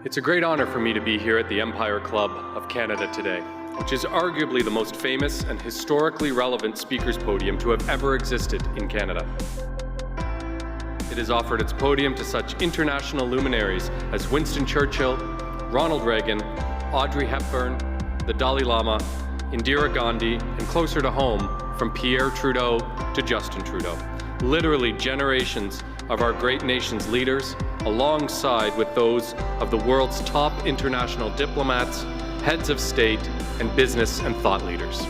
It's a great honor for me to be here at the Empire Club of Canada today, which is arguably the most famous and historically relevant speakers podium to have ever existed in Canada. It has offered its podium to such international luminaries as Winston Churchill, Ronald Reagan, Audrey Hepburn, the Dalai Lama, Indira Gandhi, and closer to home, from Pierre Trudeau to Justin Trudeau. Literally generations of our great nation's leaders, alongside with those of the world's top international diplomats, heads of state, and business and thought leaders.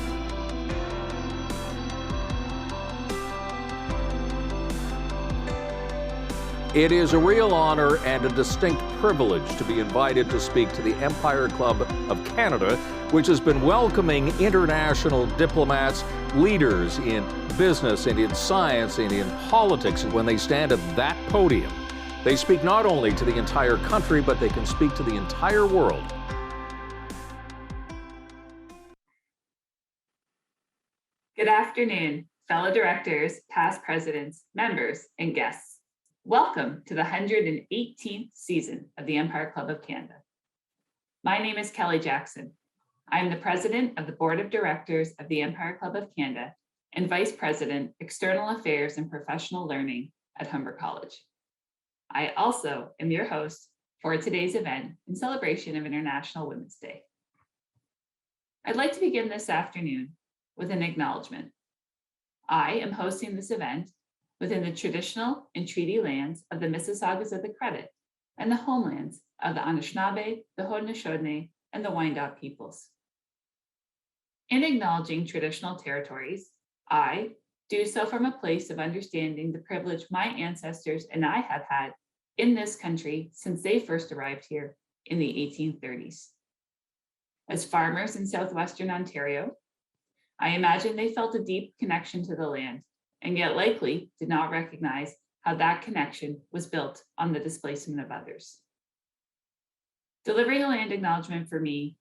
It is a real honor and a distinct privilege to be invited to speak to the Empire Club of Canada, which has been welcoming international diplomats, leaders in business and in science and in politics. And when they stand at that podium, they speak not only to the entire country, but they can speak to the entire world. Good afternoon, fellow directors, past presidents, members, and guests. Welcome to the 118th season of the Empire Club of Canada. My name is Kelly Jackson. I am the president of the board of directors of the Empire Club of Canada and vice president, external affairs and professional learning at Humber College. I also am your host for today's event in celebration of International Women's Day. I'd like to begin this afternoon with an acknowledgement. I am hosting this event within the traditional and treaty lands of the Mississaugas of the Credit and the homelands of the Anishinaabe, the Haudenosaunee, and the Wyandot peoples. In acknowledging traditional territories, I do so from a place of understanding the privilege my ancestors and I have had in this country since they first arrived here in the 1830s. As farmers in southwestern Ontario, I imagine they felt a deep connection to the land, and yet likely did not recognize how that connection was built on the displacement of others. Delivering a land acknowledgement for me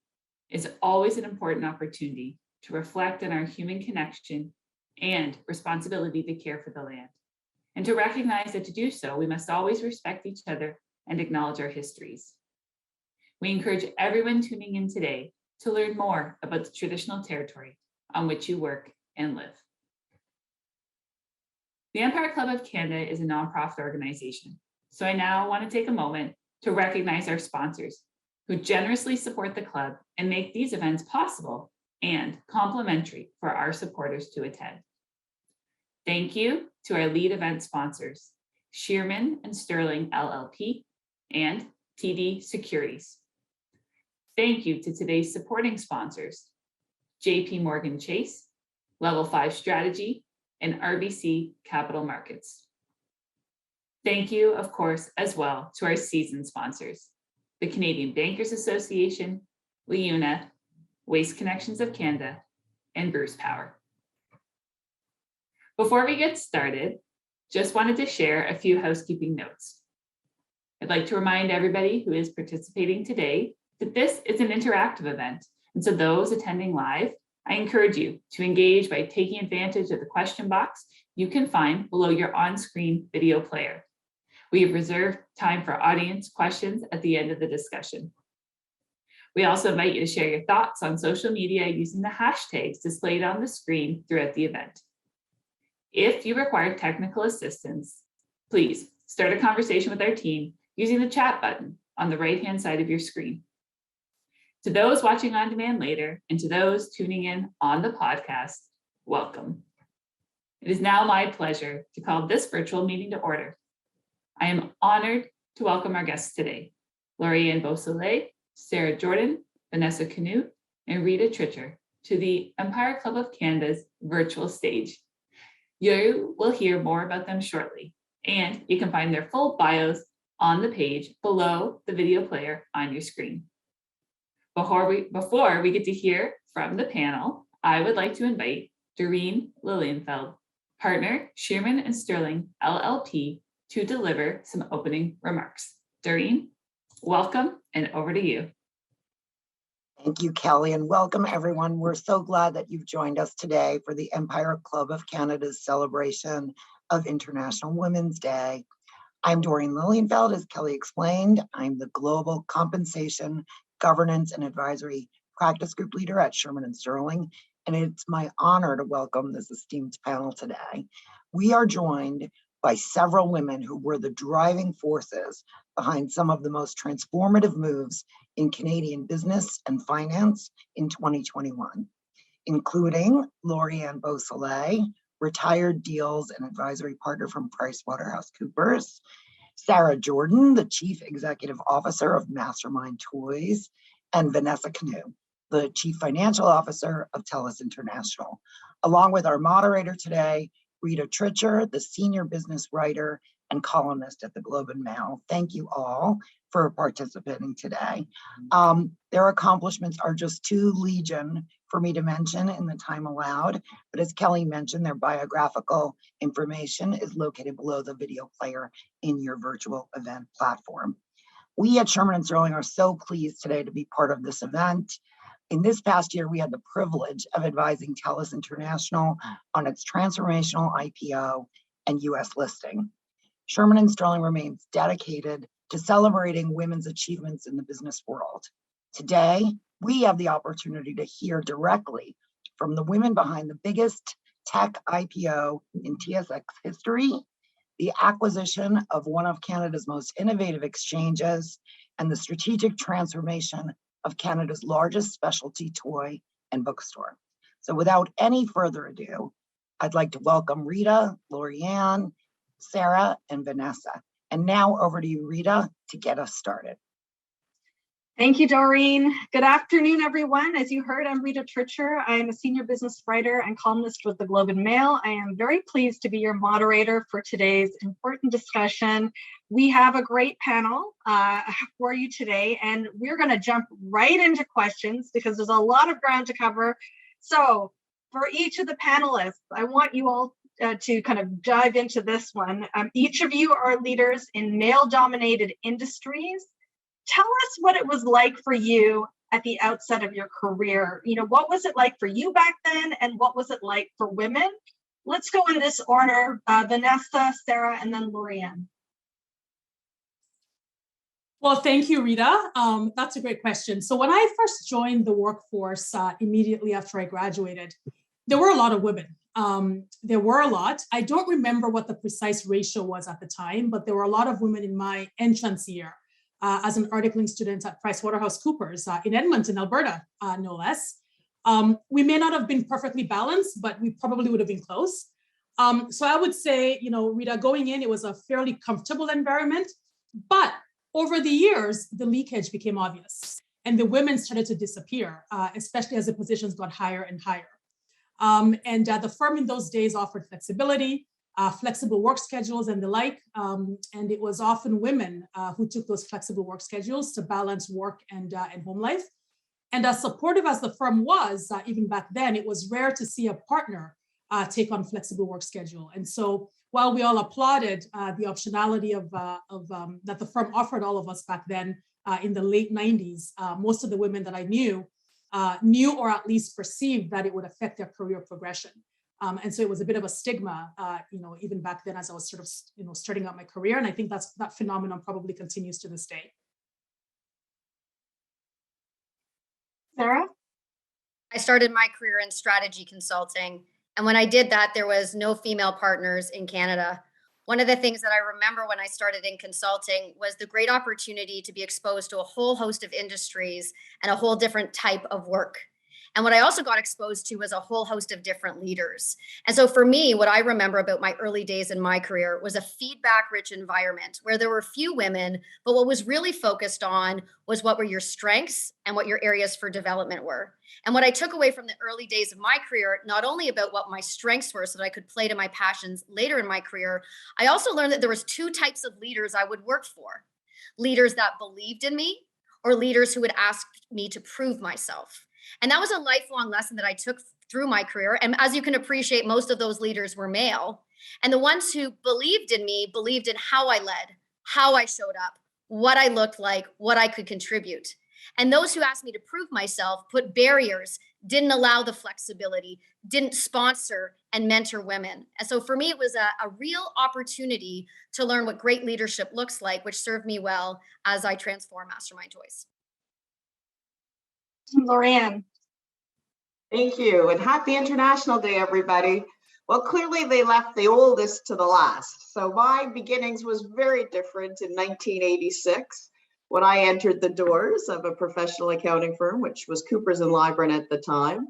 is always an important opportunity to reflect on our human connection and responsibility to care for the land, and to recognize that to do so, we must always respect each other and acknowledge our histories. We encourage everyone tuning in today to learn more about the traditional territory on which you work and live. The Empire Club of Canada is a nonprofit organization, so I now want to take a moment to recognize our sponsors who generously support the club and make these events possible and complimentary for our supporters to attend. Thank you to our lead event sponsors, Shearman and Sterling LLP and TD Securities. Thank you to today's supporting sponsors, JP Morgan Chase, Level 5 Strategy, and RBC Capital Markets. Thank you, of course, as well to our season sponsors, the Canadian Bankers Association, LiUNA, Waste Connections of Canada, and Bruce Power. Before we get started, just wanted to share a few housekeeping notes. I'd like to remind everybody who is participating today that this is an interactive event, and so those attending live, I encourage you to engage by taking advantage of the question box you can find below your on-screen video player. We have reserved time for audience questions at the end of the discussion. We also invite you to share your thoughts on social media using the hashtags displayed on the screen throughout the event. If you require technical assistance, please start a conversation with our team using the chat button on the right-hand side of your screen. To those watching on demand later, and to those tuning in on the podcast, welcome. It is now my pleasure to call this virtual meeting to order. I am honored to welcome our guests today, Lori-Ann Beausoleil, Sarah Jordan, Vanessa Kanu, and Rita Trichur, to the Empire Club of Canada's virtual stage. You will hear more about them shortly, and you can find their full on the page below the video player on your screen. Before we get to hear from the panel, I would like to invite Doreen Lilienfeld, partner, Shearman and Sterling LLP, to deliver some opening remarks. Doreen, welcome, and over to you. Thank you, Kelly, and welcome everyone. We're so glad that you've joined us today for the Empire Club of Canada's celebration of International Women's Day. I'm Doreen Lilienfeld, as Kelly explained. I'm the Global Compensation, Governance, and Advisory Practice Group Leader at Sherman & Sterling, and it's my honor to welcome this esteemed panel today. We are joined by several women who were the driving forces behind some of the most transformative moves in Canadian business and finance in 2021, including Lori-Ann Beausoleil, retired deals and advisory partner from PricewaterhouseCoopers, Sarah Jordan, the Chief Executive Officer of Mastermind Toys, and Vanessa Kanu, the Chief Financial Officer of TELUS International, along with our moderator today, Rita Trichur, the Senior Business Writer and Columnist at the Globe and Mail. Thank you all for participating today. Their accomplishments are just too legion for me to mention in the time allowed, but as Kelly mentioned, their biographical information is located below the video player in your virtual event platform. We at Sherman & Sterling are so pleased today to be part of this event. In this past year, we had the privilege of advising TELUS International on its transformational IPO and US listing. Sherman & Sterling remains dedicated to celebrating women's achievements in the business world. Today, we have the opportunity to hear directly from the women behind the biggest tech IPO in TSX history, the acquisition of one of Canada's most innovative exchanges, and the strategic transformation of Canada's largest specialty toy and bookstore. So without any further ado, I'd like to welcome Rita, Lori-Ann, Sarah, and Vanessa. And now over to you, Rita, to get us started. Thank you, Doreen. Good afternoon, everyone. As you heard, I'm Rita Trichur. I am a senior business writer and columnist with the Globe and Mail. I am very pleased to be your moderator for today's important discussion. We have a great panel for you today, and we're going to jump right into questions because there's a lot of ground to cover. So for each of the panelists, I want you all to kind of dive into this one. Each of you are leaders in male-dominated industries. Tell us what it was like for you at the outset of your career. You know, what was it like for you back then, and what was it like for women? Let's go in this order: Vanessa, Sarah, and then Lori-Ann. Well, thank you, Rita. That's a great question. So when I first joined the workforce immediately after I graduated, there were a lot of women. There were a lot. I don't remember what the precise ratio was at the time, but there were a lot of women in my entrance year as an articling student at PricewaterhouseCoopers in Edmonton, Alberta, no less. We may not have been perfectly balanced, but we probably would have been close. So I would say, you know, Rita, going in, it was a fairly comfortable environment, but over the years, the leakage became obvious and the women started to disappear, especially as the positions got higher and higher. And the firm in those days offered flexibility, flexible work schedules and the like. And it was often women who took those flexible work schedules to balance work and home life. And as supportive as the firm was, even back then, it was rare to see a partner take on flexible work schedule. And so while we all applauded the optionality of that the firm offered all of us back then in the late 90s, most of the women that I knew or at least perceived that it would affect their career progression. And so it was a bit of a stigma, even back then as I was sort of, starting out my career. And I think that phenomenon probably continues to this day. Sarah? I started my career in strategy consulting. And when I did that, there was no female partners in Canada. One of the things that I remember when I started in consulting was the great opportunity to be exposed to a whole host of industries and a whole different type of work. And what I also got exposed to was a whole host of different leaders. And so for me, what I remember about my early days in my career was a feedback-rich environment where there were few women, but what was really focused on was what were your strengths and what your areas for development were. And what I took away from the early days of my career, not only about what my strengths were so that I could play to my passions later in my career, I also learned that there was two types of leaders I would work for. Leaders that believed in me or leaders who would ask me to prove myself. And that was a lifelong lesson that I took through my career. And as you can appreciate, most of those leaders were male. And the ones who believed in me believed in how I led, how I showed up, what I looked like, what I could contribute. And those who asked me to prove myself put barriers didn't allow the flexibility, didn't sponsor and mentor women. And so for me, it was a real opportunity to learn what great leadership looks like, which served me well as I transform Mastermind Toys. Lorianne. Thank you, and happy International Day, everybody. Well, clearly they left the oldest to the last. So my beginnings was very different in 1986 when I entered the doors of a professional accounting firm, which was Coopers and Lybrand at the time.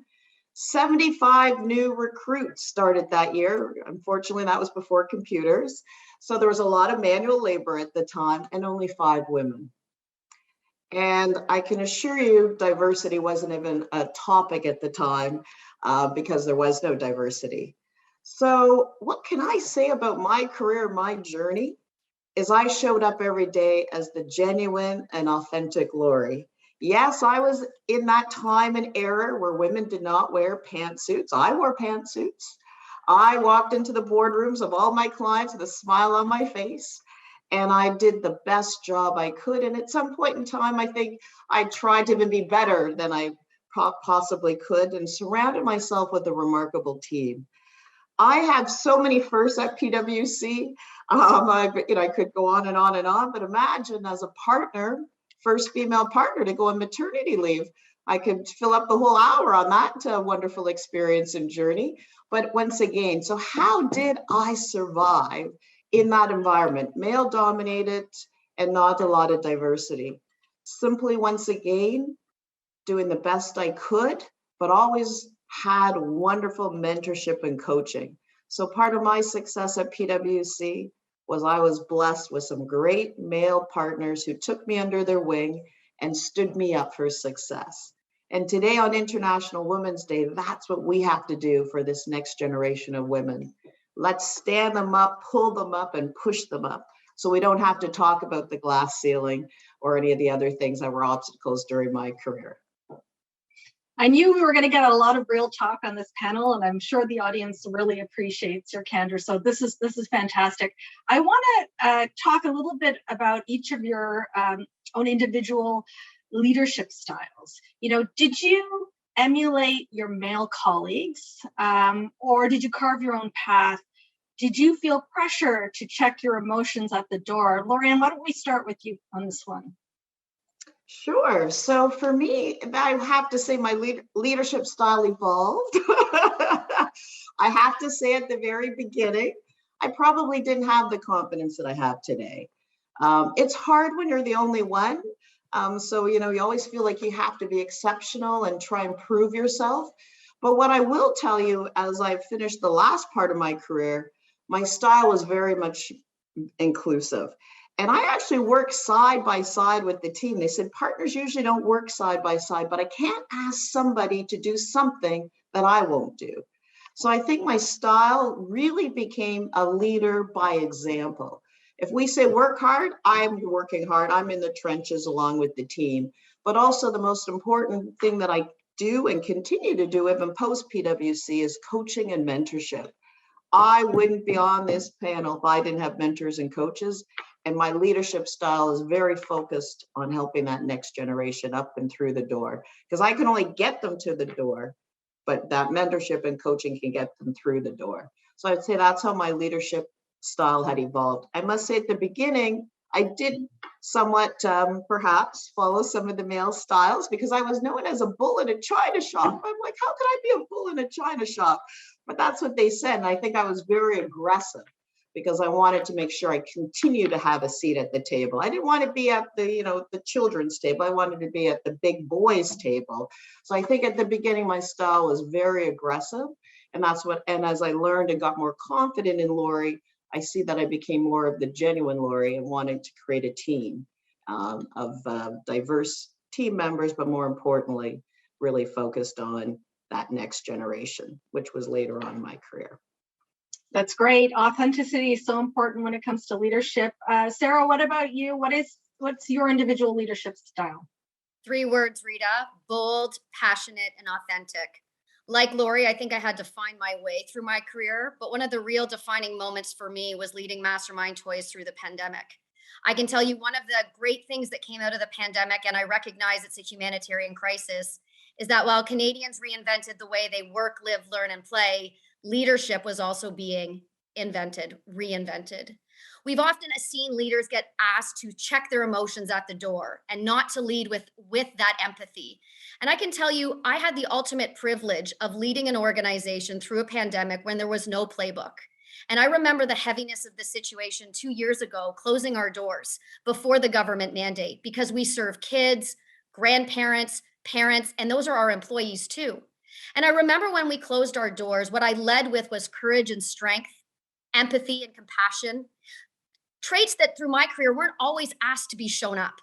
75 new recruits started that year. Unfortunately, that was before computers. So there was a lot of manual labor at the time and only 5 women. And I can assure you, diversity wasn't even a topic at the time because there was no diversity. So what can I say about my career, my journey, is I showed up every day as the genuine and authentic Lori. Yes, I was in that time and era where women did not wear pantsuits. I wore pantsuits. I walked into the boardrooms of all my clients with a smile on my face. And I did the best job I could. And at some point in time, I think I tried to even be better than I possibly could and surrounded myself with a remarkable team. I had so many firsts at PwC. I could go on and on and on, but imagine as a partner, first female partner to go on maternity leave. I could fill up the whole hour on that wonderful experience and journey. But once again, so how did I survive in that environment, male dominated and not a lot of diversity? Simply, once again, doing the best I could, but always had wonderful mentorship and coaching. So part of my success at PwC was I was blessed with some great male partners who took me under their wing and stood me up for success. And today on International Women's Day, that's what we have to do for this next generation of women. Let's stand them up, pull them up, and push them up so we don't have to talk about the glass ceiling or any of the other things that were obstacles during my career. I knew we were going to get a lot of real talk on this panel, and I'm sure the audience really appreciates your candor. So this is fantastic. I want to talk a little bit about each of your own individual leadership styles. Did you emulate your male colleagues, or did you carve your own path? Did you feel pressure to check your emotions at the door? Lorianne, why don't we start with you on this one? Sure. So for me, I have to say my leadership style evolved. I have to say at the very beginning, I probably didn't have the confidence that I have today. It's hard when you're the only one. So, you always feel like you have to be exceptional and try and prove yourself. But what I will tell you, as I finished the last part of my career, my style was very much inclusive. And I actually worked side by side with the team. They said partners usually don't work side by side, but I can't ask somebody to do something that I won't do. So I think my style really became a leader by example. If we say work hard, I'm working hard. I'm in the trenches along with the team. But also the most important thing that I do and continue to do even post PwC is coaching and mentorship. I wouldn't be on this panel if I didn't have mentors and coaches. And my leadership style is very focused on helping that next generation up and through the door, because I can only get them to the door, but that mentorship and coaching can get them through the door. So I'd say that's how my leadership style had evolved. I must say at the beginning, I did somewhat perhaps follow some of the male styles because I was known as a bull in a china shop. I'm like, how could I be a bull in a china shop? But that's what they said. And I think I was very aggressive because I wanted to make sure I continue to have a seat at the table. I didn't want to be at the children's table. I wanted to be at the big boys table. So I think at the beginning, my style was very aggressive. And as I learned and got more confident in Lori, I see that I became more of the genuine Lori and wanted to create a team of diverse team members, but more importantly, really focused on that next generation, which was later on in my career. That's great. Authenticity is so important when it comes to leadership. Sarah, what about you? What's your individual leadership style? 3 words, Rita: bold, passionate, and authentic. Like Lori, I think I had to find my way through my career, but one of the real defining moments for me was leading Mastermind Toys through the pandemic. I can tell you one of the great things that came out of the pandemic, and I recognize it's a humanitarian crisis, is that while Canadians reinvented the way they work, live, learn, and play, leadership was also being reinvented. We've often seen leaders get asked to check their emotions at the door and not to lead with that empathy. And I can tell you, I had the ultimate privilege of leading an organization through a pandemic when there was no playbook. And I remember the heaviness of the situation 2 years ago, closing our doors before the government mandate, because we serve kids, grandparents, parents, and those are our employees too. And I remember when we closed our doors, what I led with was courage and strength, empathy and compassion, traits that through my career weren't always asked to be shown up.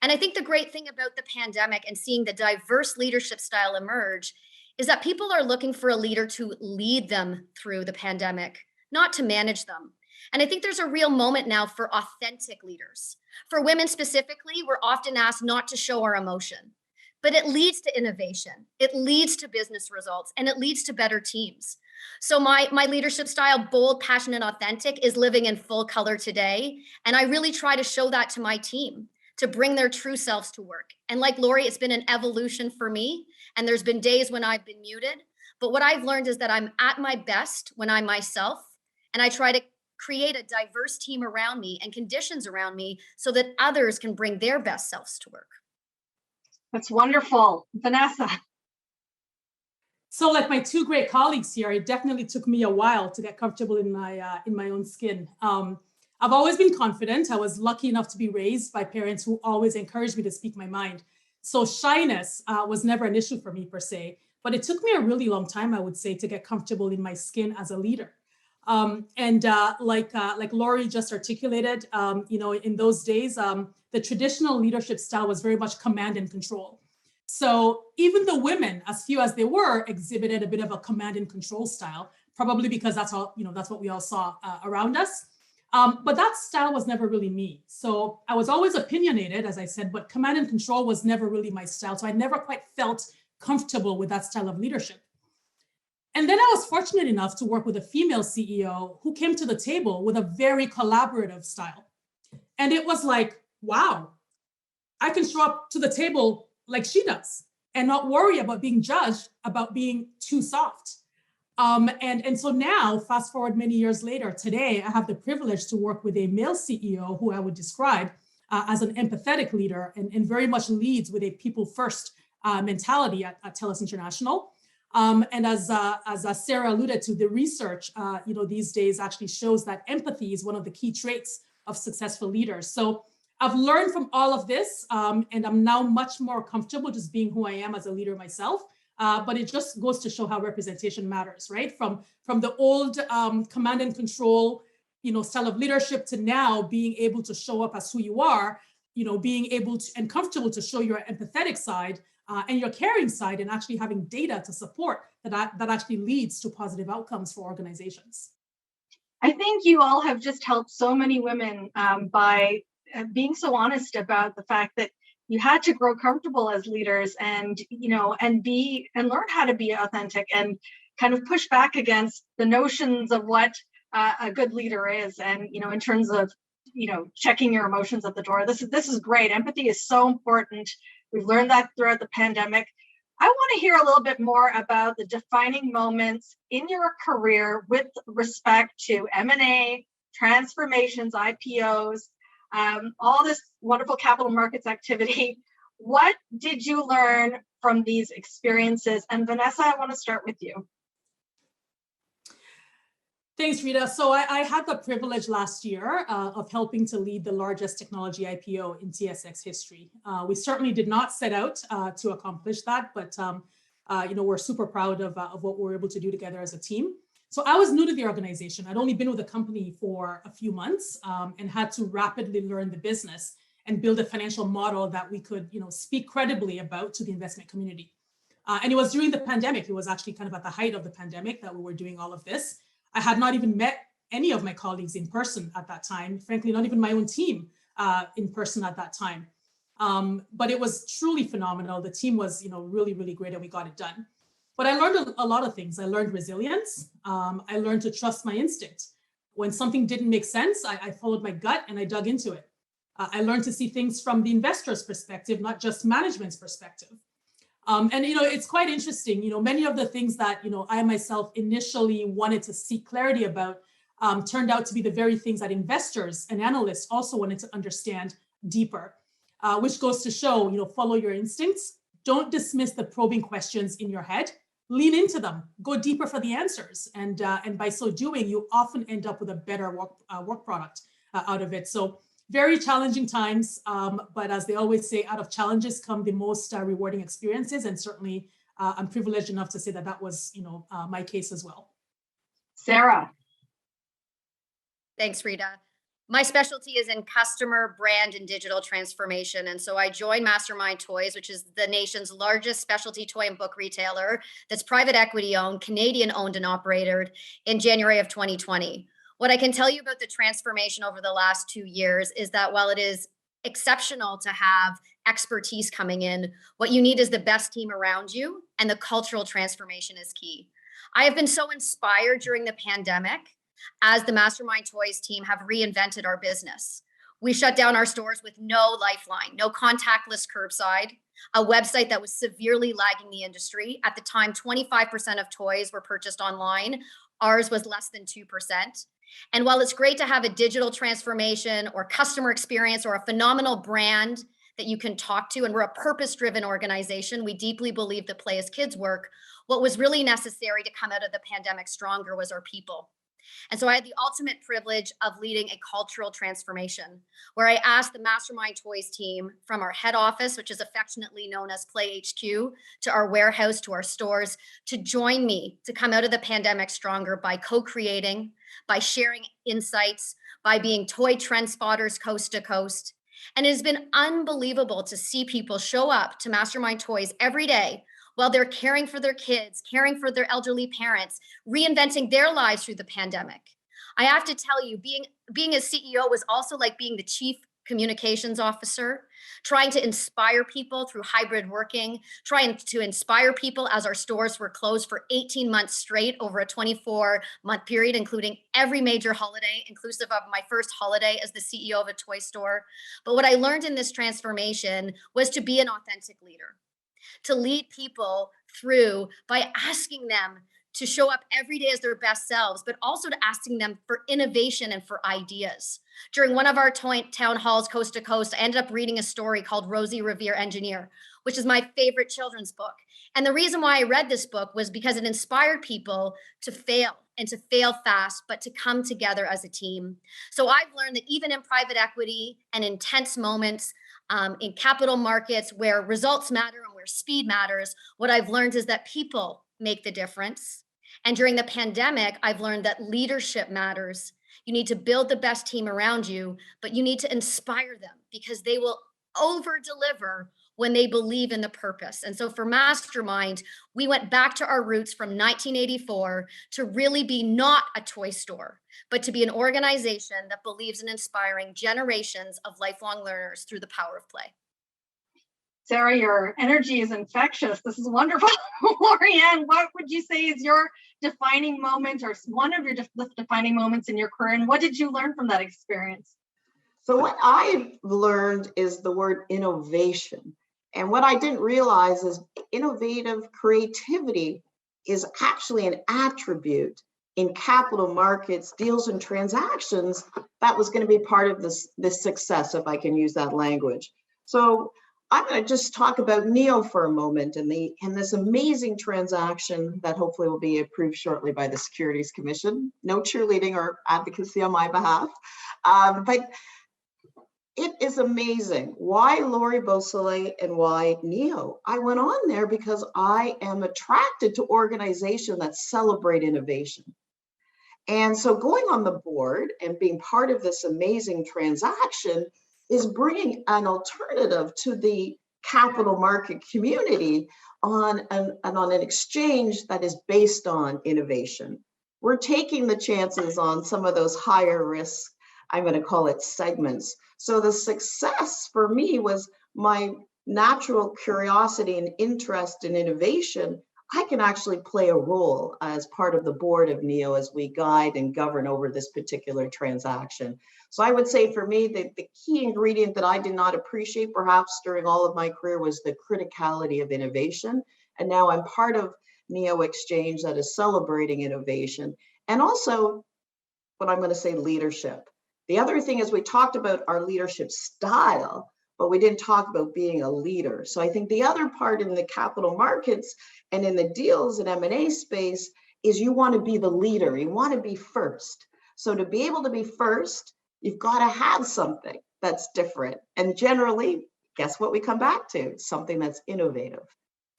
And I think the great thing about the pandemic and seeing the diverse leadership style emerge is that people are looking for a leader to lead them through the pandemic, not to manage them. And I think there's a real moment now for authentic leaders. For women specifically, we're often asked not to show our emotion, but it leads to innovation, it leads to business results, and it leads to better teams. So my leadership style, bold, passionate, authentic, is living in full color today. And I really try to show that to my team, to bring their true selves to work. And like Lori, it's been an evolution for me. And there's been days when I've been muted. But what I've learned is that I'm at my best when I'm myself. And I try to create a diverse team around me and conditions around me so that others can bring their best selves to work. That's wonderful. Vanessa. So like my two great colleagues here, it definitely took me a while to get comfortable in my own skin. I've always been confident. I was lucky enough to be raised by parents who always encouraged me to speak my mind. So shyness was never an issue for me per se, but it took me a really long time, I would say, to get comfortable in my skin as a leader. Like Lori just articulated, in those days, the traditional leadership style was very much command and control. So even the women, as few as they were, exhibited a bit of a command and control style, probably because that's what we all saw around us. But that style was never really me. So I was always opinionated, as I said, but command and control was never really my style. So I never quite felt comfortable with that style of leadership. And then I was fortunate enough to work with a female CEO who came to the table with a very collaborative style. And it was like, wow, I can show up to the table like she does and not worry about being judged about being too soft. And so now, fast forward many years later, today, I have the privilege to work with a male CEO who I would describe as an empathetic leader and very much leads with a people first mentality at TELUS International. And as Sarah alluded to, the research, these days actually shows that empathy is one of the key traits of successful leaders. So I've learned from all of this, and I'm now much more comfortable just being who I am as a leader myself. But it just goes to show how representation matters, right? From the old command and control, style of leadership to now being able to show up as who you are, being able to and comfortable to show your empathetic side and your caring side, and actually having data to support that actually leads to positive outcomes for organizations. I think you all have just helped so many women by being so honest about the fact that you had to grow comfortable as leaders and learn how to be authentic and kind of push back against the notions of what a good leader is. And, in terms of, checking your emotions at the door, this is great. Empathy is so important. We've learned that throughout the pandemic. I want to hear a little bit more about the defining moments in your career with respect to M&A, transformations, IPOs, all this wonderful capital markets activity. What did you learn from these experiences? And Vanessa, I want to start with you. Thanks, Rita. So I had the privilege last year of helping to lead the largest technology IPO in TSX history. We certainly did not set out to accomplish that, but we're super proud of what we were able to do together as a team. So I was new to the organization. I'd only been with the company for a few months and had to rapidly learn the business and build a financial model that we could, speak credibly about to the investment community. And it was during the pandemic. It was actually kind of at the height of the pandemic that we were doing all of this. I had not even met any of my colleagues in person at that time, frankly, not even my own team in person at that time. But it was truly phenomenal. The team was, really, really great, and we got it done. But I learned a lot of things. I learned resilience. I learned to trust my instinct. When something didn't make sense, I followed my gut and I dug into it. I learned to see things from the investor's perspective, not just management's perspective. And, it's quite interesting, many of the things that, I myself initially wanted to seek clarity about turned out to be the very things that investors and analysts also wanted to understand deeper, which goes to show, follow your instincts. Don't dismiss the probing questions in your head. Lean into them, go deeper for the answers. And by so doing, you often end up with a better work product out of it. So very challenging times, but as they always say, out of challenges come the most rewarding experiences. And certainly I'm privileged enough to say that that was, my case as well. Sarah. Thanks, Rita. My specialty is in customer, brand, and digital transformation. And so I joined Mastermind Toys, which is the nation's largest specialty toy and book retailer that's private equity owned, Canadian owned and operated, in January of 2020. What I can tell you about the transformation over the last 2 years is that while it is exceptional to have expertise coming in, what you need is the best team around you, and the cultural transformation is key. I have been so inspired during the pandemic as the Mastermind Toys team have reinvented our business. We shut down our stores with no lifeline, no contactless curbside, a website that was severely lagging the industry. At the time, 25% of toys were purchased online. Ours was less than 2%. And while it's great to have a digital transformation or customer experience or a phenomenal brand that you can talk to, and we're a purpose-driven organization, we deeply believe that play is kids' work. What was really necessary to come out of the pandemic stronger was our people. And so I had the ultimate privilege of leading a cultural transformation where I asked the Mastermind Toys team, from our head office, which is affectionately known as Play HQ, to our warehouse, to our stores, to join me to come out of the pandemic stronger by co-creating, by sharing insights, by being toy trend spotters coast to coast. And it has been unbelievable to see people show up to Mastermind Toys every day while they're caring for their kids, caring for their elderly parents, reinventing their lives through the pandemic. I have to tell you, being a CEO was also like being the chief communications officer, trying to inspire people through hybrid working, trying to inspire people as our stores were closed for 18 months straight over a 24-month period, including every major holiday, inclusive of my first holiday as the CEO of a toy store. But what I learned in this transformation was to be an authentic leader, to lead people through by asking them to show up every day as their best selves, but also to asking them for innovation and for ideas. During one of our town halls coast to coast, I ended up reading a story called Rosie Revere Engineer, which is my favorite children's book. And the reason why I read this book was because it inspired people to fail, and to fail fast, but to come together as a team. So I've learned that even in private equity and intense moments, in capital markets where results matter and where speed matters, what I've learned is that people make the difference. And during the pandemic, I've learned that leadership matters. You need to build the best team around you, but you need to inspire them because they will over-deliver when they believe in the purpose. And so for Mastermind, we went back to our roots from 1984 to really be not a toy store, but to be an organization that believes in inspiring generations of lifelong learners through the power of play. Sarah, your energy is infectious. This is wonderful. Lorianne, what would you say is your defining moment or one of your defining moments in your career? And what did you learn from that experience? So what I've learned is the word innovation. And what I didn't realize is innovative creativity is actually an attribute in capital markets, deals and transactions that was going to be part of this success, if I can use that language. So I'm going to just talk about NEO for a moment and this amazing transaction that hopefully will be approved shortly by the Securities Commission. No cheerleading or advocacy on my behalf, but it is amazing. Why Lori Beausoleil and why NEO? I went on there because I am attracted to organizations that celebrate innovation. And so going on the board and being part of this amazing transaction is bringing an alternative to the capital market community on an exchange that is based on innovation. We're taking the chances on some of those higher risk, I'm going to call it segments. So the success for me was my natural curiosity and interest in innovation. I can actually play a role as part of the board of NEO as we guide and govern over this particular transaction. So I would say for me, the key ingredient that I did not appreciate perhaps during all of my career was the criticality of innovation. And now I'm part of NEO Exchange that is celebrating innovation and also what I'm going to say leadership. The other thing is we talked about our leadership style, but we didn't talk about being a leader. So I think the other part in the capital markets and in the deals and M&A space is you want to be the leader. You want to be first. So to be able to be first, you've got to have something that's different. And generally, guess what we come back to? Something that's innovative,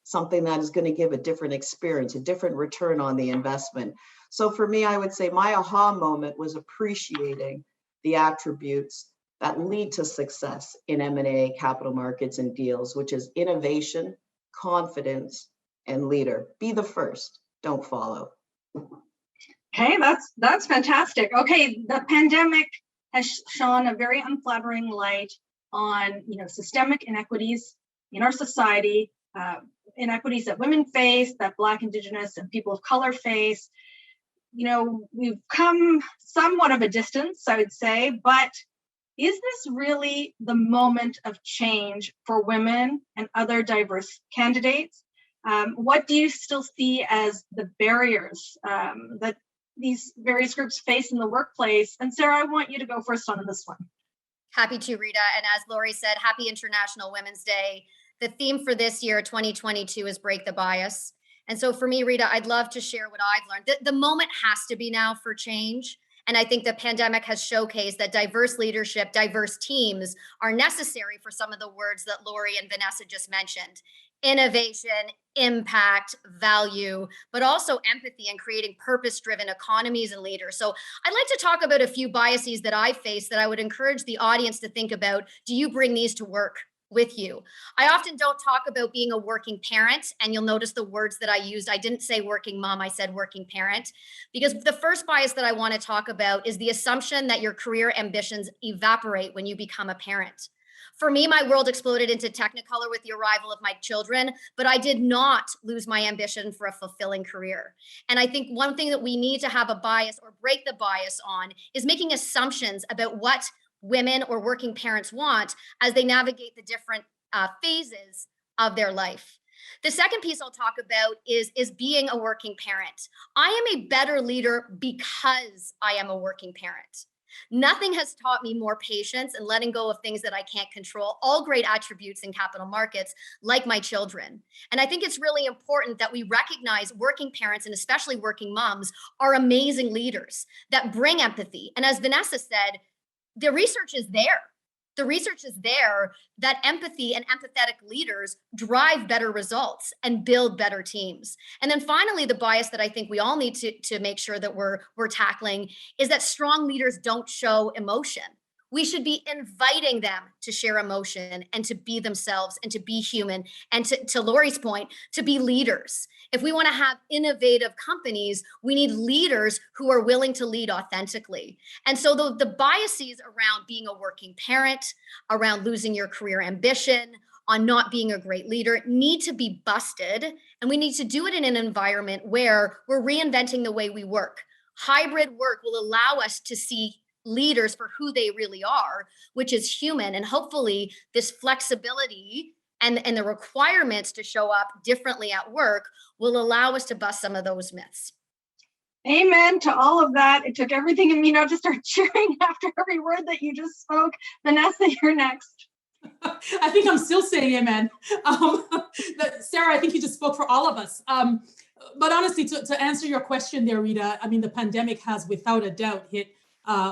something that is going to give a different experience, a different return on the investment. So for me, I would say my aha moment was appreciating the attributes that lead to success in M&A, capital markets, and deals, which is innovation, confidence, and leader. Be the first, don't follow. Okay, that's fantastic. Okay, the pandemic has shone a very unflattering light on systemic inequities in our society, inequities that women face, that Black, Indigenous, and people of color face. We've come somewhat of a distance, I would say, but is this really the moment of change for women and other diverse candidates? What do you still see as the barriers that these various groups face in the workplace? And Sarah, I want you to go first on this one. Happy to, Rita. And as Lori said, happy International Women's Day. The theme for this year, 2022, is Break the Bias. And so for me, Rita, I'd love to share what I've learned. The moment has to be now for change. And I think the pandemic has showcased that diverse leadership, diverse teams are necessary for some of the words that Lori and Vanessa just mentioned. Innovation, impact, value, but also empathy and creating purpose-driven economies and leaders. So I'd like to talk about a few biases that I face that I would encourage the audience to think about. Do you bring these to work with you? I often don't talk about being a working parent, and you'll notice the words that I used. I didn't say working mom, I said working parent, because the first bias that I want to talk about is the assumption that your career ambitions evaporate when you become a parent. For me, my world exploded into Technicolor with the arrival of my children, but I did not lose my ambition for a fulfilling career. And I think one thing that we need to have a bias or break the bias on is making assumptions about what women or working parents want as they navigate the different phases of their life. The second piece I'll talk about is being a working parent. I am a better leader because I am a working parent. Nothing has taught me more patience and letting go of things that I can't control, all great attributes in capital markets, like my children. And I think it's really important that we recognize working parents, and especially working moms, are amazing leaders that bring empathy. And as Vanessa said, the research is there. The research is there that empathy and empathetic leaders drive better results and build better teams. And then finally, the bias that I think we all need to make sure that we're tackling is that strong leaders don't show emotion. We should be inviting them to share emotion and to be themselves and to be human. And to Lori's point, to be leaders. If we want to have innovative companies, we need leaders who are willing to lead authentically. And so the biases around being a working parent, around losing your career ambition, on not being a great leader need to be busted. And we need to do it in an environment where we're reinventing the way we work. Hybrid work will allow us to see leaders for who they really are, which is human. And hopefully this flexibility and the requirements to show up differently at work will allow us to bust some of those myths. Amen to all of that. It took everything in me not to start cheering after every word that you just spoke. Vanessa, you're next. I think I'm still saying amen. Sarah, I think you just spoke for all of us. But honestly, to answer your question there, Rita, I mean, the pandemic has without a doubt hit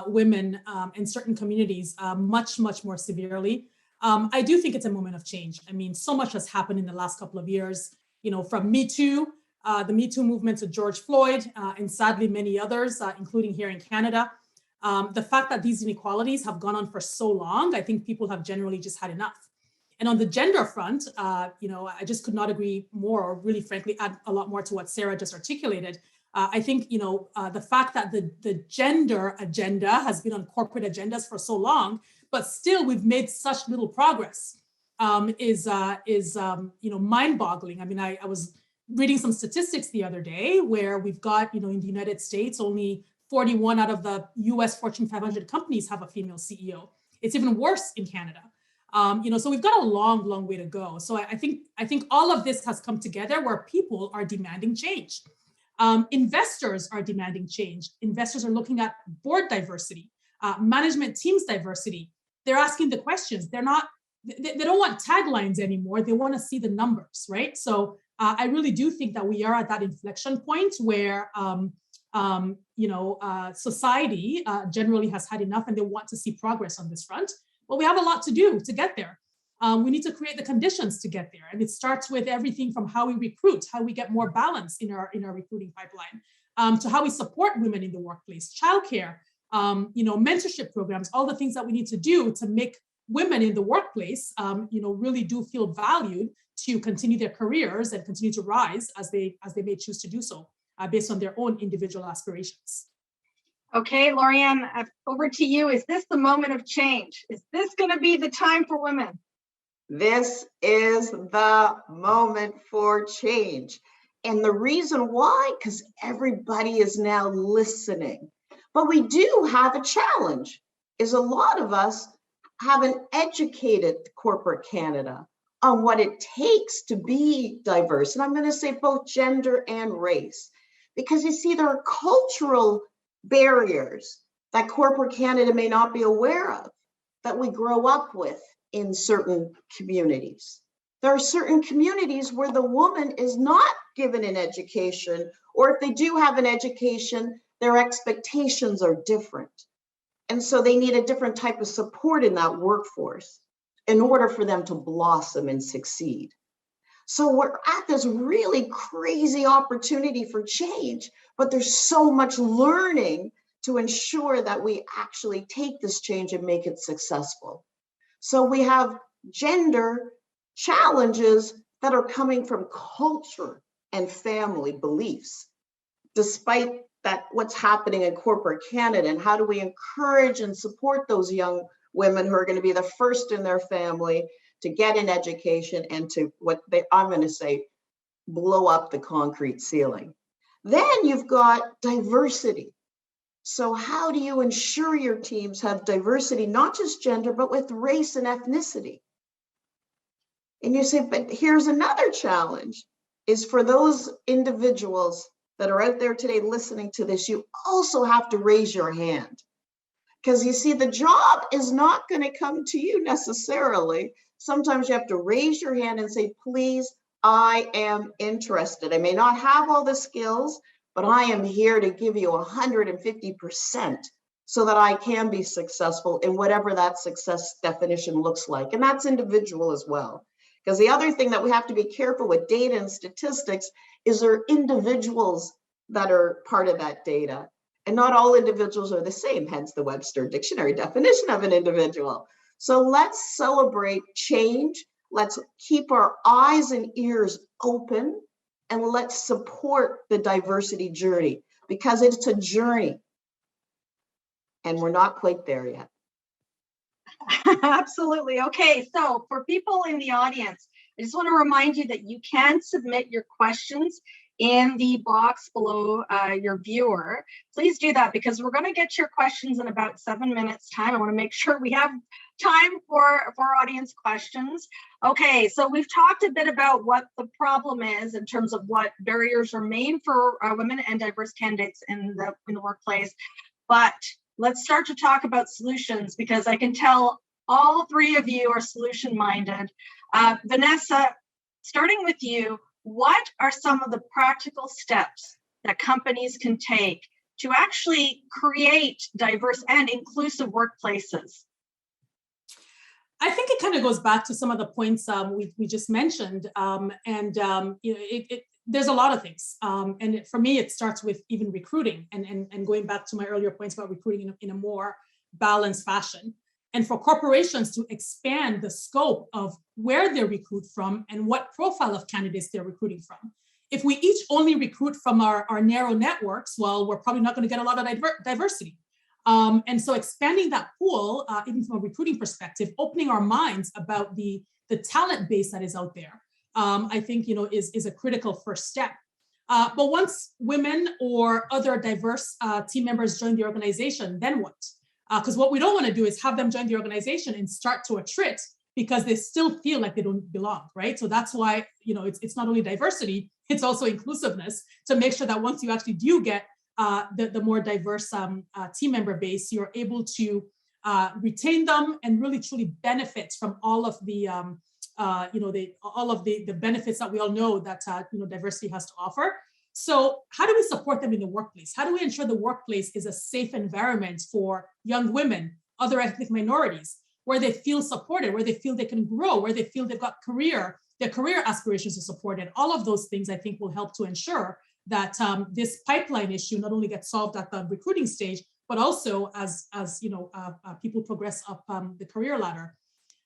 women in certain communities much, much more severely. I do think it's a moment of change. I mean, so much has happened in the last couple of years, from Me Too, the Me Too movement to George Floyd, and sadly many others, including here in Canada. The fact that these inequalities have gone on for so long, I think people have generally just had enough. And on the gender front, I just could not agree more, or really frankly add a lot more to what Sarah just articulated. I think, the fact that the gender agenda has been on corporate agendas for so long, but still we've made such little progress is mind-boggling. I mean, I was reading some statistics the other day where we've got, in the United States, only 41 out of the US Fortune 500 companies have a female CEO. It's even worse in Canada. So we've got a long, long way to go. So I think all of this has come together where people are demanding change. Investors are demanding change. Investors are looking at board diversity, management teams diversity. They're asking the questions. They don't want taglines anymore. They want to see the numbers, right? So I really do think that we are at that inflection point where society generally has had enough and they want to see progress on this front. But we have a lot to do to get there. We need to create the conditions to get there. And it starts with everything from how we recruit, how we get more balance in our recruiting pipeline, to how we support women in the workplace, childcare, mentorship programs, all the things that we need to do to make women in the workplace, really do feel valued to continue their careers and continue to rise as they may choose to do so based on their own individual aspirations. Okay, Lorianne, over to you. Is this the moment of change? Is this going to be the time for women? This is the moment for change. And the reason why, because everybody is now listening. But we do have a challenge, is a lot of us haven't educated corporate Canada on what it takes to be diverse. And I'm going to say both gender and race, because you see, there are cultural barriers that corporate Canada may not be aware of, that we grow up with in certain communities. There are certain communities where the woman is not given an education, or if they do have an education, their expectations are different. And so they need a different type of support in that workforce in order for them to blossom and succeed. So we're at this really crazy opportunity for change, but there's so much learning to ensure that we actually take this change and make it successful. So we have gender challenges that are coming from culture and family beliefs, despite that what's happening in corporate Canada, and how do we encourage and support those young women who are going to be the first in their family to get an education and to I'm going to say, blow up the concrete ceiling. Then you've got diversity. So how do you ensure your teams have diversity, not just gender, but with race and ethnicity? And you say, but here's another challenge, is for those individuals that are out there today listening to this, you also have to raise your hand. Because you see, the job is not going to come to you necessarily. Sometimes you have to raise your hand and say, please, I am interested. I may not have all the skills, but I am here to give you 150% so that I can be successful in whatever that success definition looks like. And that's individual as well. Because the other thing that we have to be careful with data and statistics is there are individuals that are part of that data. And not all individuals are the same, hence the Webster Dictionary definition of an individual. So let's celebrate change. Let's keep our eyes and ears open, and let's support the diversity journey, because it's a journey and we're not quite there yet. Absolutely. Okay, so for people in the audience, I just want to remind you that you can submit your questions in the box below your viewer. Please do that, because we're going to get your questions in about 7 minutes time. I want to make sure we have time for audience questions. Okay, so we've talked a bit about what the problem is in terms of what barriers remain for women and diverse candidates in the workplace. But let's start to talk about solutions, because I can tell all three of you are solution-minded. Vanessa, starting with you, what are some of the practical steps that companies can take to actually create diverse and inclusive workplaces? I think it kind of goes back to some of the points we just mentioned, there's a lot of things. And for me, it starts with even recruiting and going back to my earlier points about recruiting in a more balanced fashion. And for corporations to expand the scope of where they recruit from and what profile of candidates they're recruiting from. If we each only recruit from our narrow networks, well, we're probably not going to get a lot of diversity. And so expanding that pool, even from a recruiting perspective, opening our minds about the talent base that is out there. I think, is a critical first step. But once women or other diverse team members join the organization, then what? Because what we don't want to do is have them join the organization and start to attrit because they still feel like they don't belong, right? So that's why, it's not only diversity, it's also inclusiveness to make sure that once you actually do get the more diverse team member base, you're able to retain them and really truly benefit from all of the the benefits that we all know that diversity has to offer. So how do we support them in the workplace? How do we ensure the workplace is a safe environment for young women, other ethnic minorities, where they feel supported, where they feel they can grow, where they feel they've got their career aspirations are supported? All of those things I think will help to ensure that this pipeline issue not only gets solved at the recruiting stage, but also as people progress up the career ladder.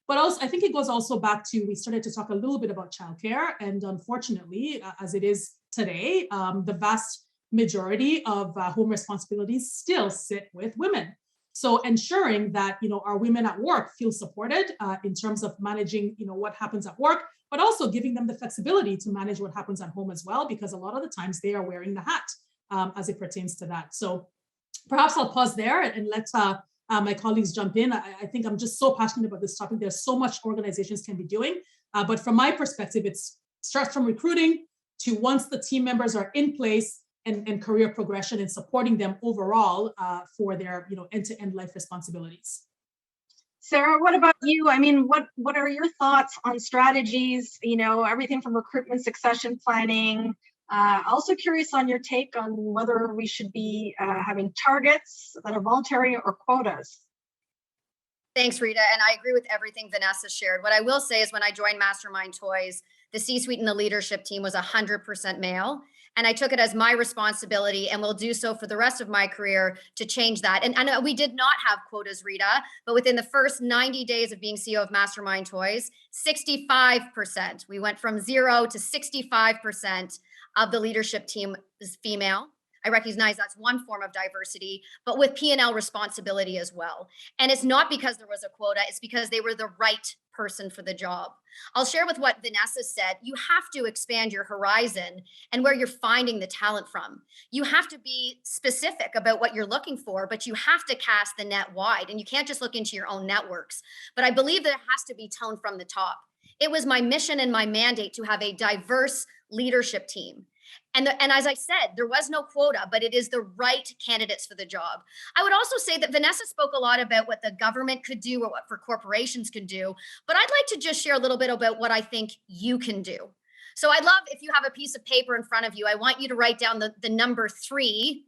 But also, I think it goes also back to, we started to talk a little bit about childcare, and unfortunately, as it is today, the vast majority of home responsibilities still sit with women. So ensuring that our women at work feel supported in terms of managing what happens at work, but also giving them the flexibility to manage what happens at home as well, because a lot of the times they are wearing the hat as it pertains to that. So perhaps I'll pause there and let my colleagues jump in. I think I'm just so passionate about this topic. There's so much organizations can be doing, but from my perspective, it starts from recruiting to once the team members are in place and career progression and supporting them overall for their end-to-end life responsibilities. Sarah, what about you? I mean, what are your thoughts on strategies, everything from recruitment, succession planning? Also curious on your take on whether we should be having targets that are voluntary or quotas. Thanks, Rita. And I agree with everything Vanessa shared. What I will say is when I joined Mastermind Toys, the C-suite and the leadership team was 100% male. And I took it as my responsibility, and will do so for the rest of my career, to change that. And we did not have quotas, Rita, but within the first 90 days of being CEO of Mastermind Toys, 65%. We went from 0 to 65% of the leadership team is female. I recognize that's one form of diversity, but with P&L responsibility as well. And it's not because there was a quota, it's because they were the right person for the job. I'll share with what Vanessa said. You have to expand your horizon and where you're finding the talent from. You have to be specific about what you're looking for, but you have to cast the net wide, and you can't just look into your own networks. But I believe that it has to be toned from the top. It was my mission and my mandate to have a diverse leadership team. And as I said, there was no quota, but it is the right candidates for the job. I would also say that Vanessa spoke a lot about what the government could do or what for corporations could do, but I'd like to just share a little bit about what I think you can do. So I'd love, if you have a piece of paper in front of you, I want you to write down the number 3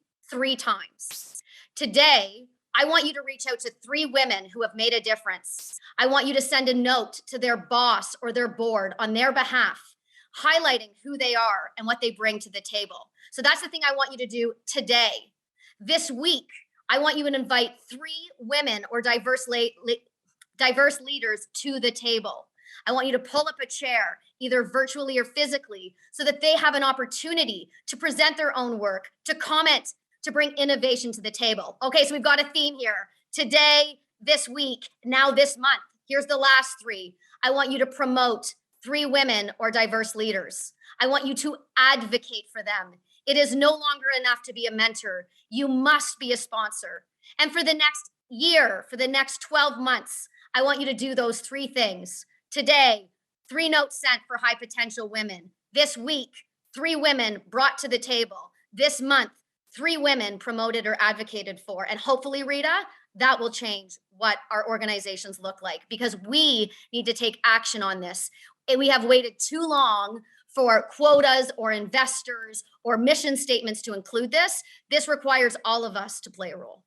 times. Today, I want you to reach out to 3 women who have made a difference. I want you to send a note to their boss or their board on their behalf, highlighting who they are and what they bring to the table. So that's the thing I want you to do today. This week, I want you to invite 3 women or diverse leaders to the table. I want you to pull up a chair, either virtually or physically, so that they have an opportunity to present their own work, to comment, to bring innovation to the table. Okay, so we've got a theme here. Today, this week, now this month. Here's the last 3. I want you to promote 3 women or diverse leaders. I want you to advocate for them. It is no longer enough to be a mentor. You must be a sponsor. And for the next year, for the next 12 months, I want you to do those 3 things. Today, 3 notes sent for high potential women. This week, 3 women brought to the table. This month, 3 women promoted or advocated for. And hopefully, Rita, that will change what our organizations look like, because we need to take action on this. And we have waited too long for quotas or investors or mission statements to include this. This requires all of us to play a role.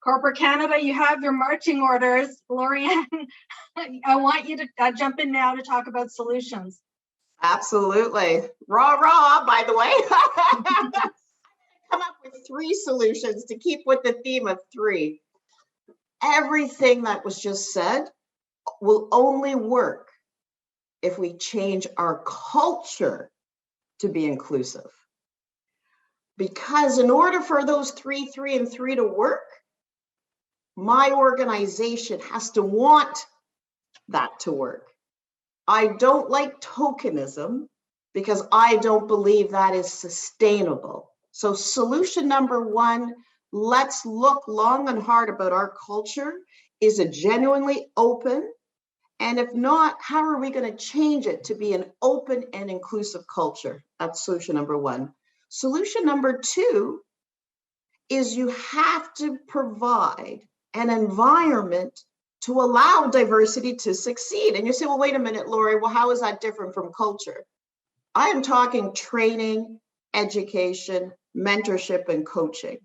Corporate Canada, you have your marching orders. Lorianne, I want you to jump in now to talk about solutions. Absolutely. Rah, by the way. Come up with 3 solutions to keep with the theme of 3. Everything that was just said will only work if we change our culture to be inclusive. Because in order for those 3, 3, and 3 to work, my organization has to want that to work. I don't like tokenism because I don't believe that is sustainable. So solution number one, let's look long and hard about our culture. Is it genuinely open? And if not, how are we going to change it to be an open and inclusive culture? That's solution number one. Solution number two is you have to provide an environment to allow diversity to succeed. And you say, well, wait a minute, Lori, well, how is that different from culture? I am talking training, education, mentorship, and coaching.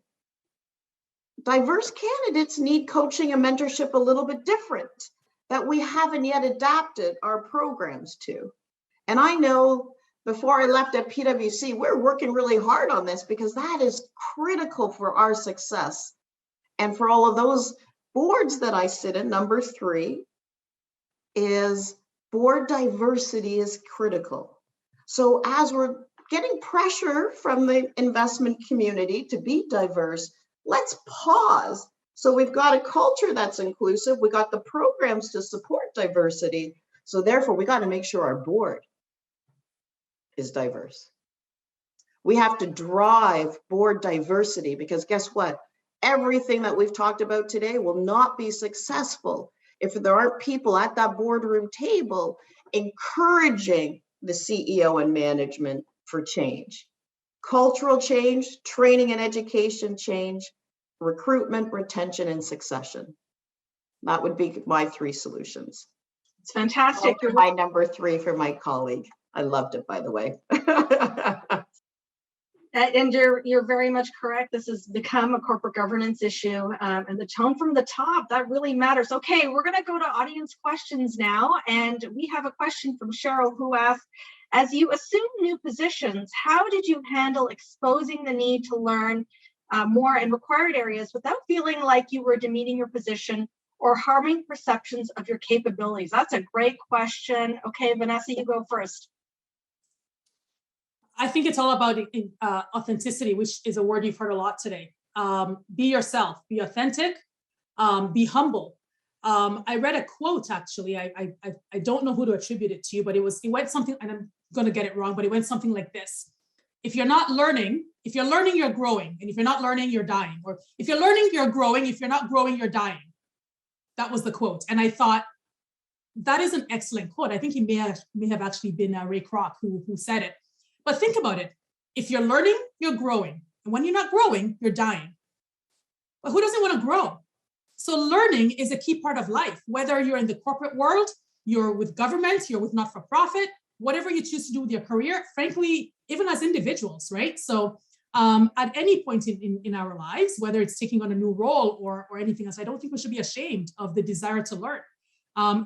Diverse candidates need coaching and mentorship a little bit different that we haven't yet adapted our programs to. And I know before I left at PwC, we're working really hard on this because that is critical for our success. And for all of those boards that I sit in, number three is board diversity is critical. So as we're getting pressure from the investment community to be diverse, let's pause. So we've got a culture that's inclusive. We got the programs to support diversity. So therefore, we got to make sure our board is diverse. We have to drive board diversity because guess what? Everything that we've talked about today will not be successful if there aren't people at that boardroom table encouraging the CEO and management for change. Cultural change, training and education change, recruitment, retention, and succession. That would be my three solutions. It's fantastic. You're my number three for my colleague. I loved it, by the way. And you're very much correct. This has become a corporate governance issue, and the tone from the top, that really matters. Okay, we're going to go to audience questions now, and we have a question from Cheryl who asks, as you assume new positions, how did you handle exposing the need to learn more in required areas without feeling like you were demeaning your position or harming perceptions of your capabilities? That's a great question. Okay, Vanessa, you go first. I think it's all about authenticity, which is a word you've heard a lot today. Be yourself, be authentic, be humble. I read a quote, actually. I don't know who to attribute it to, but it went something, and I'm going to get it wrong, but it went something like this. If you're learning, you're growing. And if you're not learning, you're dying. Or if you're learning, you're growing. If you're not growing, you're dying. That was the quote. And I thought, that is an excellent quote. I think he may have actually been Ray Kroc who said it. But think about it. If you're learning, you're growing. And when you're not growing, you're dying. But who doesn't want to grow? So learning is a key part of life, whether you're in the corporate world, you're with government, you're with not-for-profit, whatever you choose to do with your career, frankly, even as individuals, right? So at any point in our lives, whether it's taking on a new role or anything else, I don't think we should be ashamed of the desire to learn.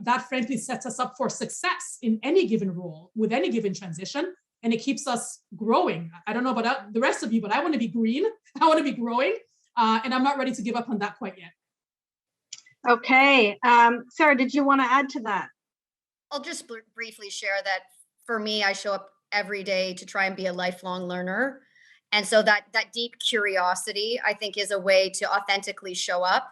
That frankly sets us up for success in any given role, with any given transition, and it keeps us growing. I don't know about the rest of you, but I want to be green, I want to be growing, and I'm not ready to give up on that quite yet. Okay, Sarah, did you want to add to that? I'll just briefly share that for me, I show up every day to try and be a lifelong learner. And so that deep curiosity, I think, is a way to authentically show up.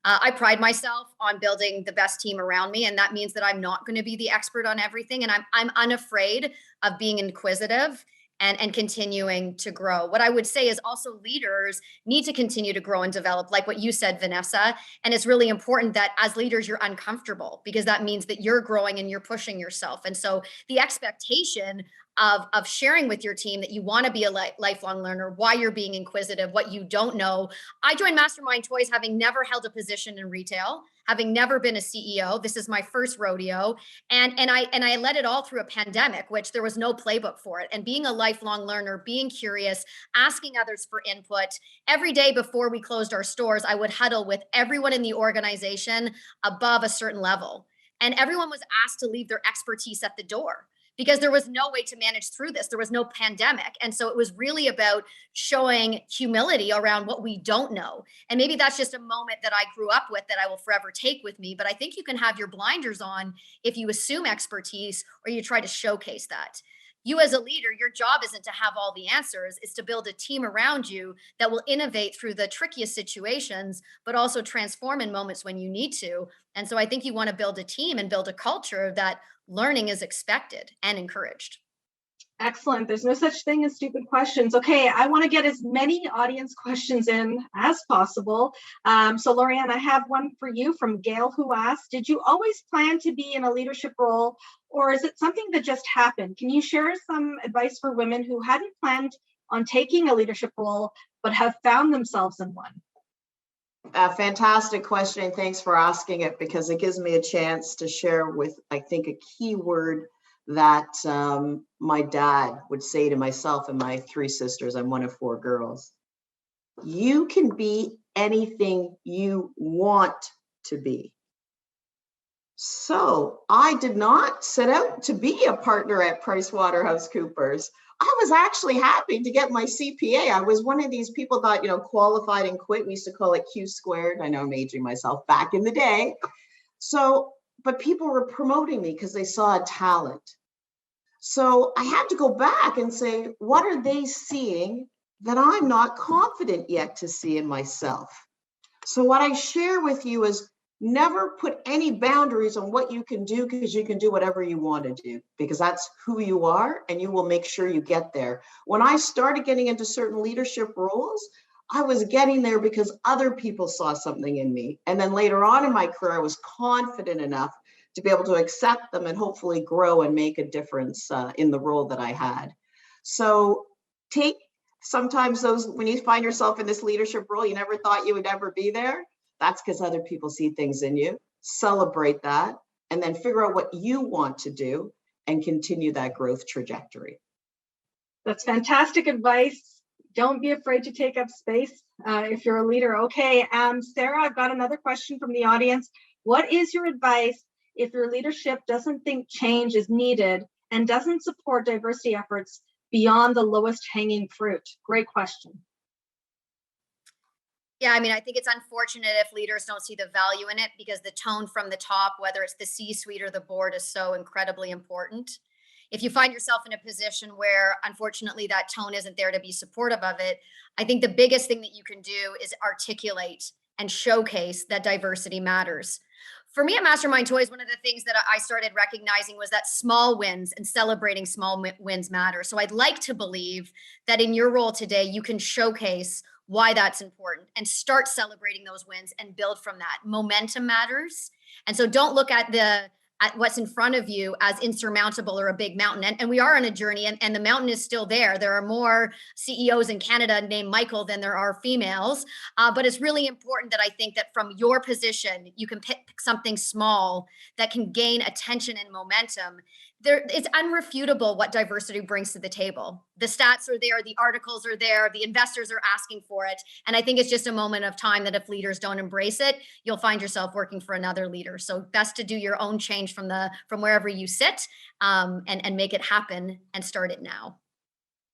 I pride myself on building the best team around me. And that means that I'm not going to be the expert on everything. And I'm unafraid of being inquisitive and continuing to grow. What I would say is also leaders need to continue to grow and develop, like what you said, Vanessa. And it's really important that as leaders, you're uncomfortable because that means that you're growing and you're pushing yourself. And so the expectation of sharing with your team that you want to be a lifelong learner, why you're being inquisitive, what you don't know. I joined Mastermind Toys having never held a position in retail, having never been a CEO. This is my first rodeo. And I led it all through a pandemic, which there was no playbook for it. And being a lifelong learner, being curious, asking others for input. Every day before we closed our stores, I would huddle with everyone in the organization above a certain level. And everyone was asked to leave their expertise at the door, because there was no way to manage through this. There was no pandemic. And so it was really about showing humility around what we don't know. And maybe that's just a moment that I grew up with that I will forever take with me. But I think you can have your blinders on if you assume expertise or you try to showcase that. You as a leader, your job isn't to have all the answers, it's to build a team around you that will innovate through the trickiest situations, but also transform in moments when you need to. And so I think you want to build a team and build a culture that learning is expected and encouraged. Excellent. There's no such thing as stupid questions. Okay, I want to get as many audience questions in as possible. So Lorianne, I have one for you from Gail, who asked, did you always plan to be in a leadership role, or is it something that just happened? Can you share some advice for women who hadn't planned on taking a leadership role, but have found themselves in one? A fantastic question. Thanks for asking it, because it gives me a chance to share with, I think, a key word that my dad would say to myself and my 3 sisters. I'm one of 4 girls. You can be anything you want to be. So I did not set out to be a partner at PricewaterhouseCoopers. I was actually happy to get my CPA. I was one of these people that, qualified and quit. We used to call it Q squared. I know I'm aging myself, back in the day. So, but people were promoting me because they saw a talent. So I had to go back and say, what are they seeing that I'm not confident yet to see in myself? So what I share with you is never put any boundaries on what you can do, because you can do whatever you want to do, because that's who you are, and you will make sure you get there. When I started getting into certain leadership roles, I was getting there because other people saw something in me. And then later on in my career, I was confident enough to be able to accept them and hopefully grow and make a difference in the role that I had. So take sometimes those, when you find yourself in this leadership role, you never thought you would ever be there. That's because other people see things in you. Celebrate that, and then figure out what you want to do and continue that growth trajectory. That's fantastic advice. Don't be afraid to take up space if you're a leader. Okay, Sarah, I've got another question from the audience. What is your advice if your leadership doesn't think change is needed and doesn't support diversity efforts beyond the lowest hanging fruit? Great question. Yeah, I mean, I think it's unfortunate if leaders don't see the value in it, because the tone from the top, whether it's the C-suite or the board, is so incredibly important. If you find yourself in a position where, unfortunately, that tone isn't there to be supportive of it, I think the biggest thing that you can do is articulate and showcase that diversity matters. For me at Mastermind Toys, one of the things that I started recognizing was that small wins and celebrating small wins matter. So I'd like to believe that in your role today, you can showcase why that's important and start celebrating those wins and build from that. Momentum matters. And so don't look at what's in front of you as insurmountable or a big mountain. And we are on a journey, and the mountain is still there. There are more CEOs in Canada named Michael than there are females. But it's really important that I think that from your position, you can pick something small that can gain attention and momentum. It's unrefutable what diversity brings to the table. The stats are there, the articles are there, the investors are asking for it. And I think it's just a moment of time that if leaders don't embrace it, you'll find yourself working for another leader. So best to do your own change from wherever you sit, and make it happen and start it now.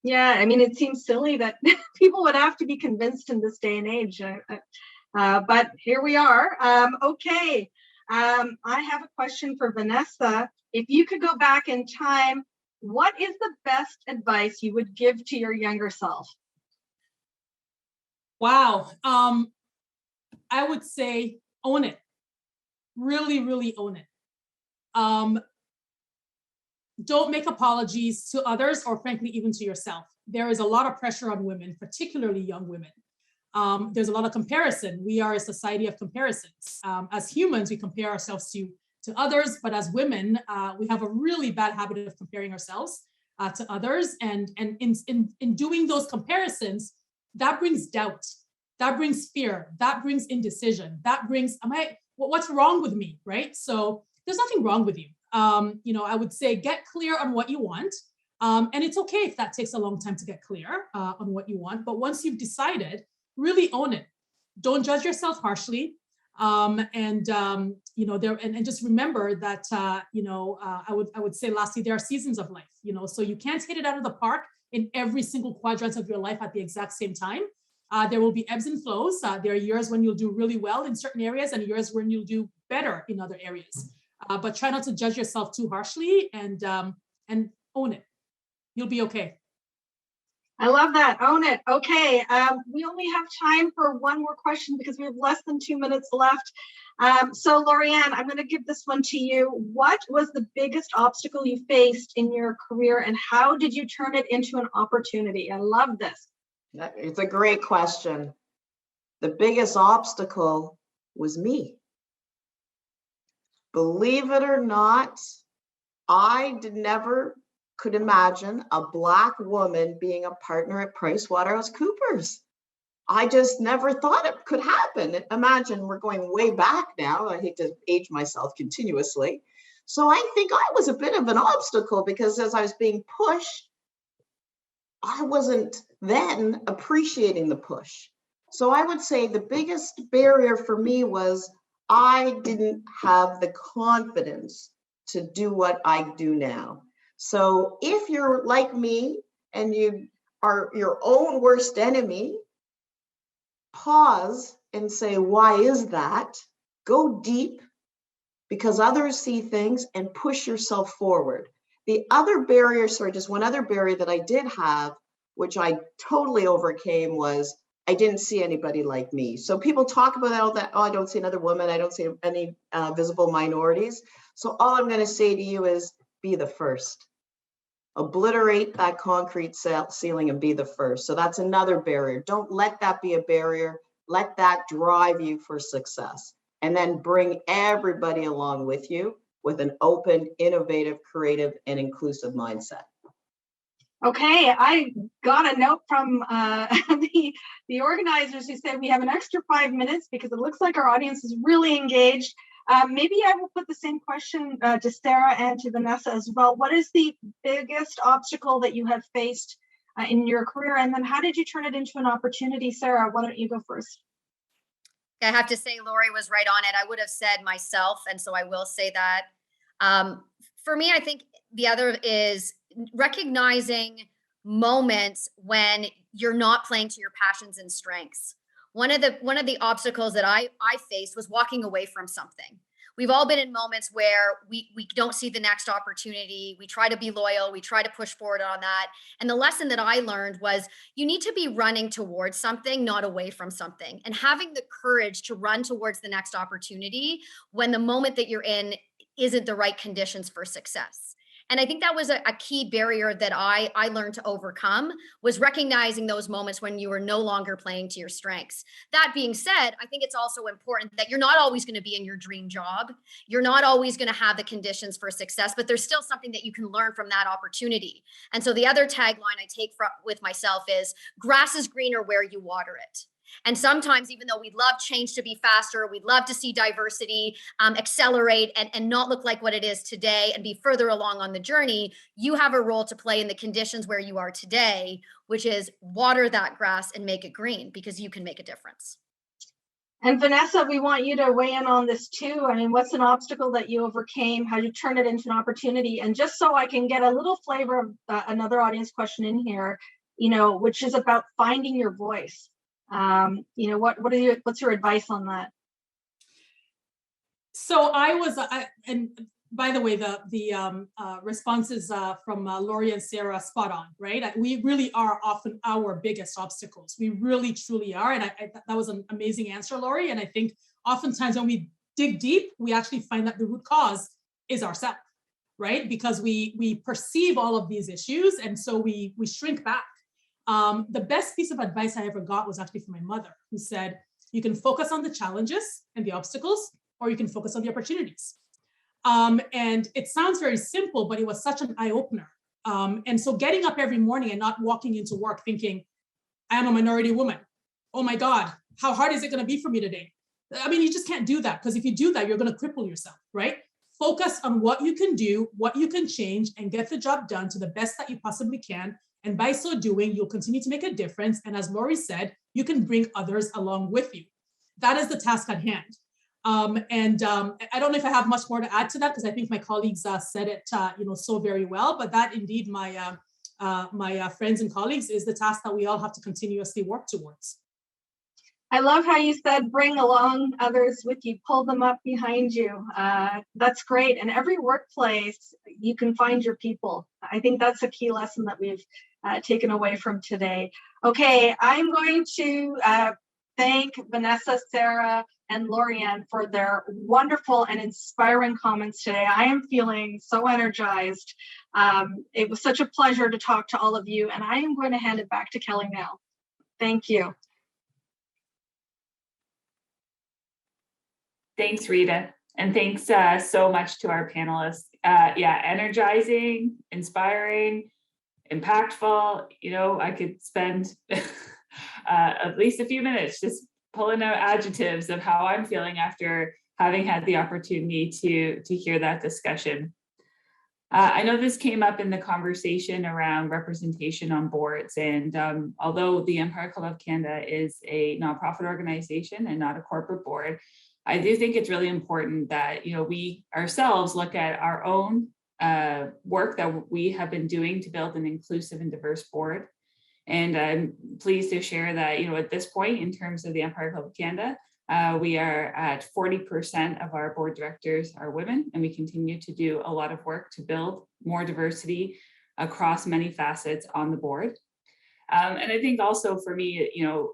Yeah, I mean, it seems silly that people would have to be convinced in this day and age, but here we are. Okay, I have a question for Vanessa. If you could go back in time, what is the best advice you would give to your younger self? Wow. I would say own it. Really, really own it. Don't make apologies to others, or frankly, even to yourself. There is a lot of pressure on women, particularly young women. There's a lot of comparison. We are a society of comparisons. As humans, we compare ourselves to others, but as women, we have a really bad habit of comparing ourselves to others. And in doing those comparisons, that brings doubt, that brings fear, that brings indecision, that brings, what's wrong with me, right? So there's nothing wrong with you. I would say get clear on what you want. And it's okay if that takes a long time to get clear on what you want. But once you've decided, really own it. Don't judge yourself harshly. And just remember that, I would say lastly, there are seasons of life, so you can't hit it out of the park in every single quadrant of your life at the exact same time. There will be ebbs and flows. There are years when you'll do really well in certain areas and years when you'll do better in other areas. But try not to judge yourself too harshly, and own it. You'll be okay. I love that. Own it. Okay. We only have time for one more question because we have less than 2 minutes left. So Lorianne, I'm going to give this one to you. What was the biggest obstacle you faced in your career and how did you turn it into an opportunity? I love this. It's a great question. The biggest obstacle was me. Believe it or not, I never could imagine a Black woman being a partner at PricewaterhouseCoopers. I just never thought it could happen. Imagine, we're going way back now. I hate to age myself continuously. So I think I was a bit of an obstacle because as I was being pushed, I wasn't then appreciating the push. So I would say the biggest barrier for me was I didn't have the confidence to do what I do now. So if you're like me and you are your own worst enemy, pause and say, why is that? Go deep because others see things and push yourself forward. The other barrier, just one other barrier that I did have, which I totally overcame, was I didn't see anybody like me. So people talk about all that, oh, I don't see another woman, I don't see any visible minorities. So all I'm going to say to you is be the first. Obliterate that concrete ceiling and be the first. So that's another barrier. Don't let that be a barrier. Let that drive you for success. And then bring everybody along with you with an open, innovative, creative, and inclusive mindset. Okay, I got a note from the organizers who said we have an extra 5 minutes because it looks like our audience is really engaged. Maybe I will put the same question to Sarah and to Vanessa as well. What is the biggest obstacle that you have faced in your career? And then how did you turn it into an opportunity? Sarah, why don't you go first? I have to say, Lori was right on it. I would have said myself, and so I will say that. For me, I think the other is recognizing moments when you're not playing to your passions and strengths. One of the obstacles that I faced was walking away from something. We've all been in moments where we don't see the next opportunity. We try to be loyal. We try to push forward on that. And the lesson that I learned was you need to be running towards something, not away from something. And having the courage to run towards the next opportunity when the moment that you're in isn't the right conditions for success. And I think that was a key barrier that I learned to overcome, was recognizing those moments when you were no longer playing to your strengths. That being said, I think it's also important that you're not always going to be in your dream job. You're not always going to have the conditions for success, but there's still something that you can learn from that opportunity. And so the other tagline I take with myself is, grass is greener where you water it. And sometimes, even though we'd love change to be faster, we'd love to see diversity accelerate and not look like what it is today and be further along on the journey, you have a role to play in the conditions where you are today, which is water that grass and make it green, because you can make a difference. And Vanessa, we want you to weigh in on this too. I mean, what's an obstacle that you overcame? How you turn it into an opportunity? And just so I can get a little flavor of another audience question in here, which is about finding your voice. What's your advice on that? So and by the way, the responses from Lori and Sarah spot on, right? We really are often our biggest obstacles. We really, truly are. And that was an amazing answer, Lori. And I think oftentimes when we dig deep, we actually find that the root cause is ourselves, right? Because we perceive all of these issues. And so we shrink back. The best piece of advice I ever got was actually from my mother, who said, you can focus on the challenges and the obstacles, or you can focus on the opportunities. And it sounds very simple, but it was such an eye-opener. And so getting up every morning and not walking into work thinking, I am a minority woman. Oh my God, how hard is it going to be for me today? I mean, you just can't do that, because if you do that, you're going to cripple yourself, right? Focus on what you can do, what you can change, and get the job done to the best that you possibly can. And by so doing, you'll continue to make a difference. And as Lori said, you can bring others along with you. That is the task at hand. I don't know if I have much more to add to that, because I think my colleagues said it so very well. But that indeed, my friends and colleagues, is the task that we all have to continuously work towards. I love how you said bring along others with you, pull them up behind you. That's great. And every workplace, you can find your people. I think that's a key lesson that we've taken away from today. Okay, I'm going to thank Vanessa, Sarah, and Lorianne for their wonderful and inspiring comments today. I am feeling so energized. It was such a pleasure to talk to all of you, and I am going to hand it back to Kelly now. Thank you. Thanks, Rita. And thanks so much to our panelists. Yeah, energizing, inspiring, impactful. You know, I could spend at least a few minutes just pulling out adjectives of how I'm feeling after having had the opportunity to hear that discussion. I know this came up in the conversation around representation on boards, and although the Empire Club of Canada is a nonprofit organization and not a corporate board, I do think it's really important that, you know, we ourselves look at our own work that we have been doing to build an inclusive and diverse board. And I'm pleased to share that, you know, at this point, in terms of the Empire Club of Canada, we are at 40% of our board directors are women, and we continue to do a lot of work to build more diversity across many facets on the board. And I think also for me, you know,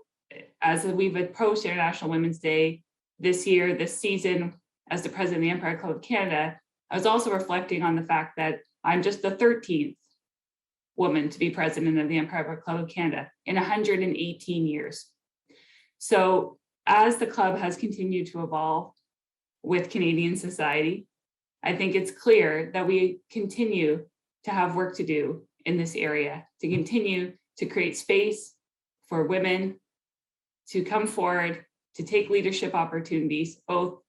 as we've approached International Women's Day this year, this season, as the president of the Empire Club of Canada, I was also reflecting on the fact that I'm just the 13th woman to be president of the Empire Club of Canada in 118 years. So as the club has continued to evolve with Canadian society, I think it's clear that we continue to have work to do in this area, to continue to create space for women to come forward, to take leadership opportunities, both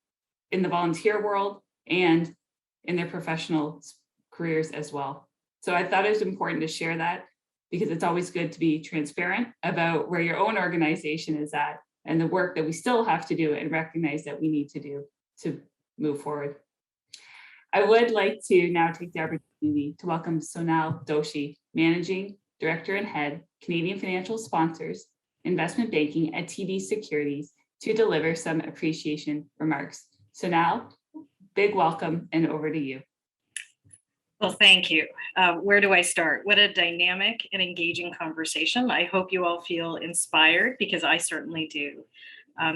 in the volunteer world and in their professional careers as well. So I thought it was important to share that, because it's always good to be transparent about where your own organization is at and the work that we still have to do and recognize that we need to do to move forward. I would like to now take the opportunity to welcome Sonal Doshi, Managing Director and Head, Canadian Financial Sponsors, Investment Banking at TD Securities, to deliver some appreciation remarks. Sonal, big welcome, and over to you. Well, thank you. Where do I start? What a dynamic and engaging conversation. I hope you all feel inspired, because I certainly do.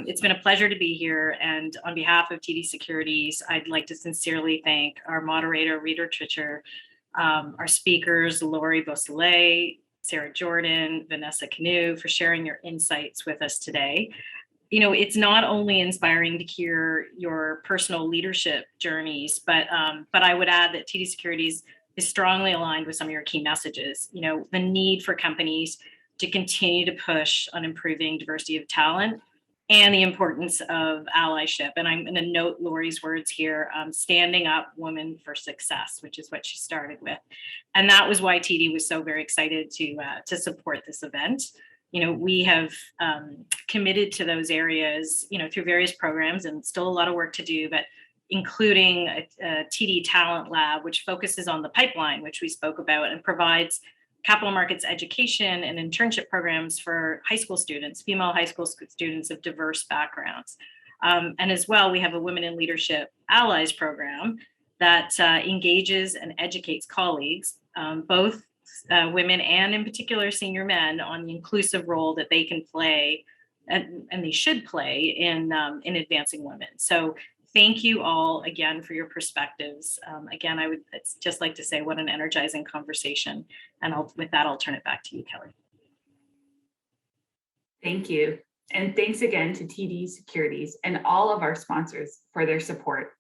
It's been a pleasure to be here. And on behalf of TD Securities, I'd like to sincerely thank our moderator, Rita Trichur, our speakers, Lori Beausoleil, Sarah Jordan, Vanessa Kanu, for sharing your insights with us today. You know, it's not only inspiring to hear your personal leadership journeys, but I would add that TD Securities is strongly aligned with some of your key messages. You know, the need for companies to continue to push on improving diversity of talent and the importance of allyship. And I'm going to note Lori's words here, standing up women for success, which is what she started with. And that was why TD was so very excited to support this event. You know, we have committed to those areas, you know, through various programs, and still a lot of work to do, but including a TD Talent Lab, which focuses on the pipeline, which we spoke about, and provides capital markets education and internship programs for high school students, female high school students of diverse backgrounds. And as well, we have a Women in Leadership Allies program that engages and educates colleagues, both women and in particular senior men, on the inclusive role that they can play and they should play in advancing women. So thank you all again for your perspectives. Again, I would just like to say what an energizing conversation. And with that, I'll turn it back to you, Kelly. Thank you. And thanks again to TD Securities and all of our sponsors for their support.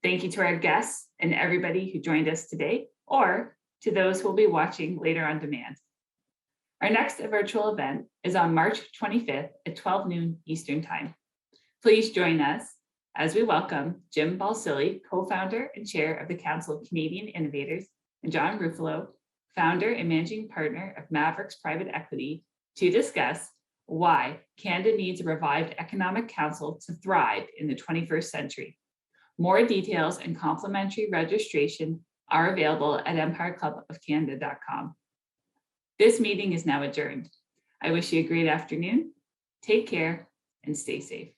Thank you to our guests and everybody who joined us today, or to those who will be watching later on demand. Our next virtual event is on March 25th at 12 noon Eastern Time. Please join us as we welcome Jim Beausoleil, co-founder and chair of the Council of Canadian Innovators, and John Ruffalo, founder and managing partner of Mavericks Private Equity, to discuss why Canada needs a revived economic council to thrive in the 21st century. More details and complimentary registration are available at empireclubofcanada.com. This meeting is now adjourned. I wish you a great afternoon. Take care and stay safe.